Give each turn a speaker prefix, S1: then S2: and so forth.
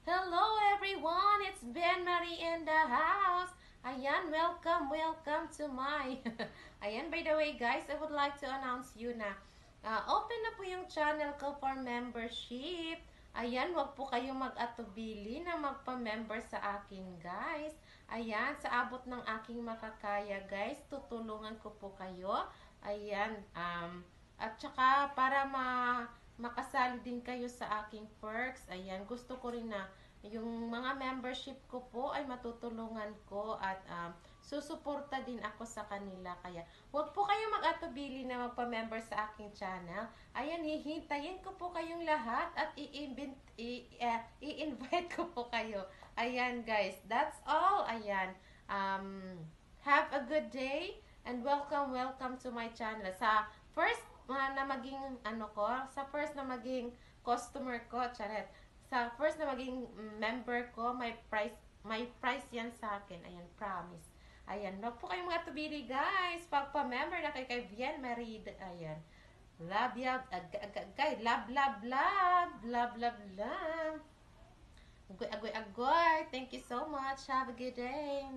S1: Hello everyone! It's Ben Marie in the house! Ayan, welcome to my... Ayan, by the way guys, I would like to announce you na open na po yung channel ko for membership. Ayan, wag po kayo mag-atubili na magpa-member sa akin guys. Ayan, sa abot ng aking makakaya guys, tutulungan ko po kayo. Ayan, at saka para makasali din kayo sa aking perks. Ayan, gusto ko rin na yung mga membership ko po ay matutulungan ko at susuporta din ako sa kanila. Kaya, huwag po kayo mag-atubili na magpa-member sa aking channel. Ayan, hihintayin ko po kayong lahat at i-invite ko po kayo. Ayan, guys. That's all. Ayan. Have a good day and welcome to my channel. Sa first na maging sa first na maging customer ko, charet. Sa first na maging member ko, may price yan sa akin. Ayan, promise. Ayan, wag po kayong mga tubili, guys. Pagpa-member na kay Vivian Marie. Ayan. Love, guys. Love. Agoy. Thank you so much. Have a good day.